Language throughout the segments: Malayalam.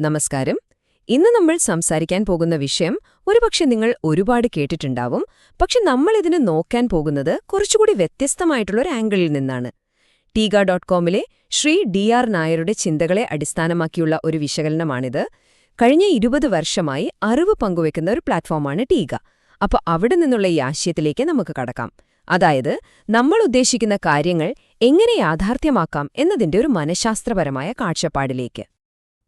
നമസ്കാരം. ഇന്ന് നമ്മൾ സംസാരിക്കാൻ പോകുന്ന വിഷയം ഒരുപക്ഷെ നിങ്ങൾ ഒരുപാട് കേട്ടിട്ടുണ്ടാവും. പക്ഷെ നമ്മൾ ഇതിന് നോക്കാൻ പോകുന്നത് കുറച്ചുകൂടി വ്യത്യസ്തമായിട്ടുള്ള ഒരു ആംഗിളിൽ നിന്നാണ്. ടീക.കോമിലെ ശ്രീ ഡി.ആർ. നായരുടെ ചിന്തകളെ അടിസ്ഥാനമാക്കിയുള്ള ഒരു വിശകലനമാണിത്. കഴിഞ്ഞ 20 വർഷമായി അറിവ് പങ്കുവെക്കുന്ന ഒരു പ്ലാറ്റ്ഫോമാണ് ടീക. അപ്പോൾ അവിടെ നിന്നുള്ള ഈ ആശയത്തിലേക്ക് നമുക്ക് കടക്കാം. അതായത്, നമ്മൾ ഉദ്ദേശിക്കുന്ന കാര്യങ്ങൾ എങ്ങനെ യാഥാർത്ഥ്യമാക്കാം എന്നതിന്റെ ഒരു മനഃശാസ്ത്രപരമായ കാഴ്ചപ്പാടിലേക്ക്.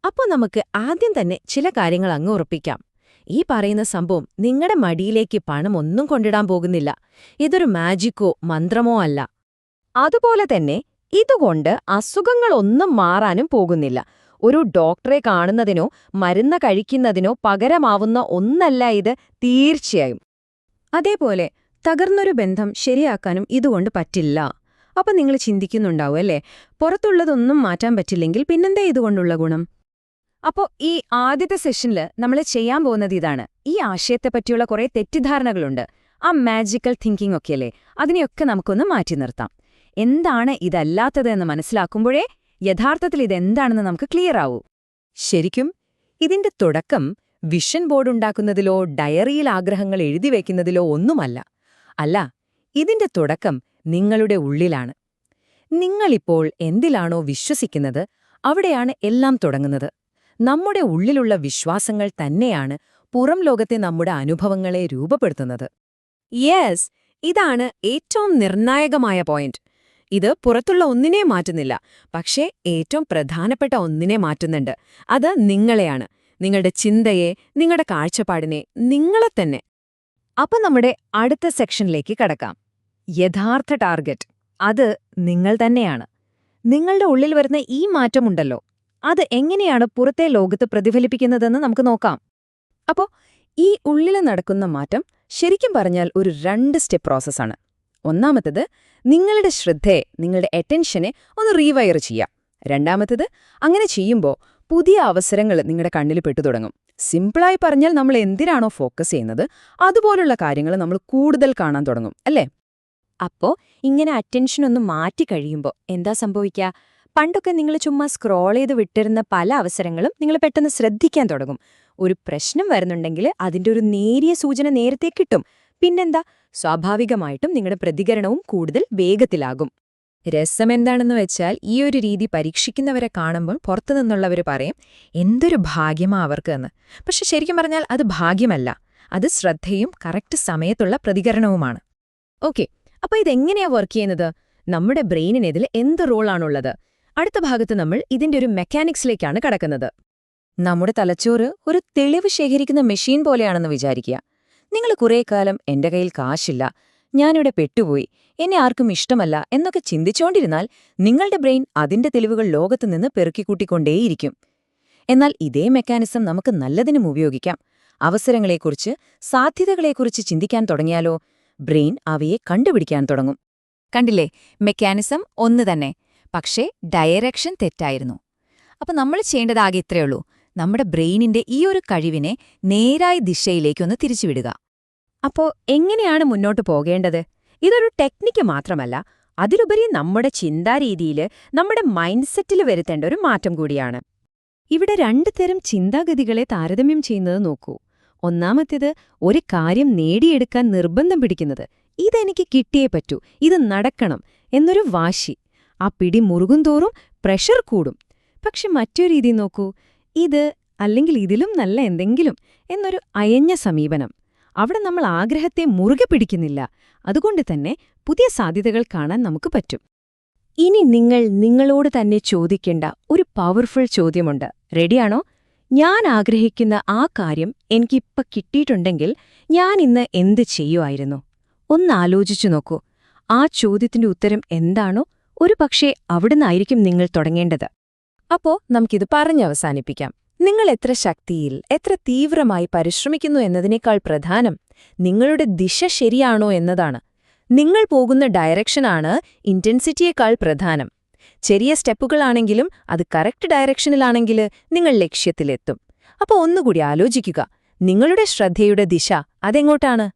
അപ്പോൾ നമുക്ക് ആദ്യം തന്നെ ചില കാര്യങ്ങൾ അങ്ങ് ഉറപ്പിക്കാം. ഈ പറയുന്ന സംഭവം നിങ്ങളുടെ മടിയിലേക്ക് പണം ഒന്നും കൊണ്ടിടാൻ പോകുന്നില്ല. ഇതൊരു മാജിക്കോ മന്ത്രമോ അല്ല. അതുപോലെ തന്നെ ഇതുകൊണ്ട് അസുഖങ്ങളൊന്നും മാറാനും പോകുന്നില്ല. ഒരു ഡോക്ടറെ കാണുന്നതിനോ മരുന്ന് കഴിക്കുന്നതിനോ പകരമാവുന്ന ഒന്നല്ല ഇത്, തീർച്ചയായും. അതേപോലെ തകർന്നൊരു ബന്ധം ശരിയാക്കാനും ഇതുകൊണ്ട് പറ്റില്ല. അപ്പം നിങ്ങൾ ചിന്തിക്കുന്നുണ്ടാവും അല്ലേ, പുറത്തുള്ളതൊന്നും മാറ്റാൻ പറ്റില്ലെങ്കിൽ പിന്നെന്താ ഇതുകൊണ്ടുള്ള ഗുണം? അപ്പോൾ ഈ ആദ്യത്തെ സെഷനിൽ നമ്മൾ ചെയ്യാൻ പോകുന്നത് ഇതാണ്. ഈ ആശയത്തെപ്പറ്റിയുള്ള കുറേ തെറ്റിദ്ധാരണകളുണ്ട്, ആ മാജിക്കൽ തിങ്കിങ് ഒക്കെയല്ലേ, അതിനെയൊക്കെ നമുക്കൊന്ന് മാറ്റി നിർത്താം. എന്താണ് ഇതല്ലാത്തത് എന്ന് മനസ്സിലാക്കുമ്പോഴേ യഥാർത്ഥത്തിൽ ഇതെന്താണെന്ന് നമുക്ക് ക്ലിയർ ആവൂ. ശരിക്കും ഇതിന്റെ തുടക്കം വിഷൻ ബോർഡ് ഉണ്ടാക്കുന്നതിലോ ഡയറിയിൽ ആഗ്രഹങ്ങൾ എഴുതിവെക്കുന്നതിലോ ഒന്നുമല്ല. അല്ല, ഇതിന്റെ തുടക്കം നിങ്ങളുടെ ഉള്ളിലാണ്. നിങ്ങളിപ്പോൾ എന്തിലാണോ വിശ്വസിക്കുന്നത് അവിടെയാണ് എല്ലാം തുടങ്ങുന്നത്. നമ്മുടെ ഉള്ളിലുള്ള വിശ്വാസങ്ങൾ തന്നെയാണ് പുറം ലോകത്തെ നമ്മുടെ അനുഭവങ്ങളെ രൂപപ്പെടുത്തുന്നത്. യെസ്, ഇതാണ് ഏറ്റവും നിർണായകമായ പോയിന്റ്. ഇത് പുറത്തുള്ള ഒന്നിനെ മാറ്റുന്നില്ല, പക്ഷേ ഏറ്റവും പ്രധാനപ്പെട്ട ഒന്നിനെ മാറ്റുന്നുണ്ട്. അത് നിങ്ങളെയാണ്, നിങ്ങളുടെ ചിന്തയെ, നിങ്ങളുടെ കാഴ്ചപ്പാടിനെ, നിങ്ങളെ തന്നെ. അപ്പം നമ്മുടെ അടുത്ത സെക്ഷനിലേക്ക് കടക്കാം. യഥാർത്ഥ ടാർഗറ്റ് അത് നിങ്ങൾ തന്നെയാണ്. നിങ്ങളുടെ ഉള്ളിൽ വരുന്ന ഈ മാറ്റമുണ്ടല്ലോ, അത് എങ്ങനെയാണ് പുറത്തെ ലോകത്ത് പ്രതിഫലിപ്പിക്കുന്നതെന്ന് നമുക്ക് നോക്കാം. അപ്പോൾ ഈ ഉള്ളിൽ നടക്കുന്ന മാറ്റം ശരിക്കും പറഞ്ഞാൽ ഒരു 2 സ്റ്റെപ്പ് പ്രോസസ്സാണ്. ഒന്നാമത്തേത് നിങ്ങളുടെ ശ്രദ്ധയെ, നിങ്ങളുടെ അറ്റൻഷനെ ഒന്ന് റീവയർ ചെയ്യാം. രണ്ടാമത്തേത് അങ്ങനെ ചെയ്യുമ്പോൾ പുതിയ അവസരങ്ങൾ നിങ്ങളുടെ കണ്ണിൽ പെട്ടു തുടങ്ങും. സിംപിളായി പറഞ്ഞാൽ നമ്മൾ എന്തിനാണോ ഫോക്കസ് ചെയ്യുന്നത് അതുപോലുള്ള കാര്യങ്ങൾ നമ്മൾ കൂടുതൽ കാണാൻ തുടങ്ങും, അല്ലേ? അപ്പോൾ ഇങ്ങനെ അറ്റൻഷൻ ഒന്ന് മാറ്റിക്കഴിയുമ്പോൾ എന്താ സംഭവിക്കുക? പണ്ടൊക്കെ നിങ്ങൾ ചുമ്മാ സ്ക്രോൾ ചെയ്ത് വിട്ടിരുന്ന പല അവസരങ്ങളും നിങ്ങൾ പെട്ടെന്ന് ശ്രദ്ധിക്കാൻ തുടങ്ങും. ഒരു പ്രശ്നം വരുന്നുണ്ടെങ്കിൽ അതിന്റെ ഒരു നേരിയ സൂചന നേരത്തെ കിട്ടും. പിന്നെന്താ, സ്വാഭാവികമായിട്ടും നിങ്ങളുടെ പ്രതികരണവും കൂടുതൽ വേഗത്തിലാകും. രസമെന്താണെന്ന് വെച്ചാൽ, ഈ ഒരു രീതി പരീക്ഷിക്കുന്നവരെ കാണുമ്പോൾ പുറത്തുനിന്നുള്ളവർ പറയും എന്തൊരു ഭാഗ്യമാ അവർക്ക് എന്ന്. പക്ഷെ ശരിക്കും പറഞ്ഞാൽ അത് ഭാഗ്യമല്ല, അത് ശ്രദ്ധയും കറക്റ്റ് സമയത്തുള്ള പ്രതികരണവുമാണ്. ഓക്കെ, അപ്പോൾ ഇതെങ്ങനെയാ വർക്ക് ചെയ്യുന്നത്? നമ്മുടെ ബ്രെയിനിന് ഇതിൽ എന്ത് റോളാണുള്ളത്? അടുത്ത ഭാഗത്ത് നമ്മൾ ഇതിന്റെ ഒരു മെക്കാനിക്സിലേക്കാണ് കടക്കുന്നത്. നമ്മുടെ തലച്ചോറ് ഒരു തെളിവ് ശേഖരിക്കുന്ന മെഷീൻ പോലെയാണെന്ന് വിചാരിക്കുക. നിങ്ങൾ കുറേ കാലം എന്റെ കയ്യിൽ കാശില്ല, ഞാനിവിടെ പെട്ടുപോയി, എന്നെ ആർക്കും ഇഷ്ടമല്ല എന്നൊക്കെ ചിന്തിച്ചുകൊണ്ടിരുന്നാൽ നിങ്ങളുടെ ബ്രെയിൻ അതിന്റെ തെളിവുകൾ ലോകത്തുനിന്ന് പെറുക്കിക്കൂട്ടിക്കൊണ്ടേയിരിക്കും. എന്നാൽ ഇതേ മെക്കാനിസം നമുക്ക് നല്ലതിനും ഉപയോഗിക്കാം. അവസരങ്ങളെക്കുറിച്ച്, സാധ്യതകളെക്കുറിച്ച് ചിന്തിക്കാൻ തുടങ്ങിയാലോ ബ്രെയിൻ അവയെ കണ്ടുപിടിക്കാൻ തുടങ്ങും. കണ്ടില്ലേ, മെക്കാനിസം ഒന്ന് തന്നെ, പക്ഷേ ഡയറക്ഷൻ തെറ്റായിരുന്നു. അപ്പം നമ്മൾ ചെയ്യേണ്ടതാകെ ഇത്രയുള്ളൂ, നമ്മുടെ ബ്രെയിനിന്റെ ഈ ഒരു കഴിവിനെ നേരായ ദിശയിലേക്കൊന്ന് തിരിച്ചുവിടുക. അപ്പോൾ എങ്ങനെയാണ് മുന്നോട്ട് പോകേണ്ടത്? ഇതൊരു ടെക്നിക്ക് മാത്രമല്ല, അതിലുപരി നമ്മുടെ ചിന്താരീതിയിൽ, നമ്മുടെ മൈൻഡ് സെറ്റിൽ വരുത്തേണ്ട ഒരു മാറ്റം കൂടിയാണ്. ഇവിടെ 2 തരം ചിന്താഗതികളെ താരതമ്യം ചെയ്യുന്നത് നോക്കൂ. ഒന്നാമത്തേത് ഒരു കാര്യം നേടിയെടുക്കാൻ നിർബന്ധം പിടിക്കുന്നത്. ഇതെനിക്ക് കിട്ടിയേ പറ്റൂ, ഇത് നടക്കണം എന്നൊരു വാശി. ആ പിടി മുറുകുന്തോറും പ്രഷർ കൂടും. പക്ഷെ മറ്റൊരു രീതി നോക്കൂ, ഇത് അല്ലെങ്കിൽ ഇതിലും നല്ല എന്തെങ്കിലും എന്നൊരു അയഞ്ഞ സമീപനം. അവിടെ നമ്മൾ ആഗ്രഹത്തെ മുറുകെ പിടിക്കുന്നില്ല, അതുകൊണ്ട് തന്നെ പുതിയ സാധ്യതകൾ കാണാൻ നമുക്ക് പറ്റും. ഇനി നിങ്ങൾ നിങ്ങളോട് തന്നെ ചോദിക്കേണ്ട ഒരു പവർഫുൾ ചോദ്യമുണ്ട്. റെഡിയാണോ? ഞാൻ ആഗ്രഹിക്കുന്ന ആ കാര്യം എനിക്കിപ്പോൾ കിട്ടിയിട്ടുണ്ടെങ്കിൽ ഞാൻ ഇന്ന് എന്ത് ചെയ്യുമായിരുന്നു? ഒന്നാലോചിച്ചു നോക്കൂ. ആ ചോദ്യത്തിന്റെ ഉത്തരം എന്താണോ, ഒരു പക്ഷേ അവിടുന്നായിരിക്കും നിങ്ങൾ തുടങ്ങേണ്ടത്. അപ്പോ നമുക്കിത് പറഞ്ഞവസാനിപ്പിക്കാം. നിങ്ങൾ എത്ര ശക്തിയിൽ, എത്ര തീവ്രമായി പരിശ്രമിക്കുന്നു എന്നതിനേക്കാൾ പ്രധാനം നിങ്ങളുടെ ദിശ ശരിയാണോ എന്നതാണ്. നിങ്ങൾ പോകുന്ന ഡയറക്ഷനാണ് ഇന്റൻസിറ്റിയേക്കാൾ പ്രധാനം. ചെറിയ സ്റ്റെപ്പുകളാണെങ്കിലും അത് കറക്റ്റ് ഡയറക്ഷനിലാണെങ്കിൽ നിങ്ങൾ ലക്ഷ്യത്തിലെത്തും. അപ്പോൾ ഒന്നുകൂടി ആലോചിക്കുക, നിങ്ങളുടെ ശ്രദ്ധയുടെ ദിശ അതെങ്ങോട്ടാണ്?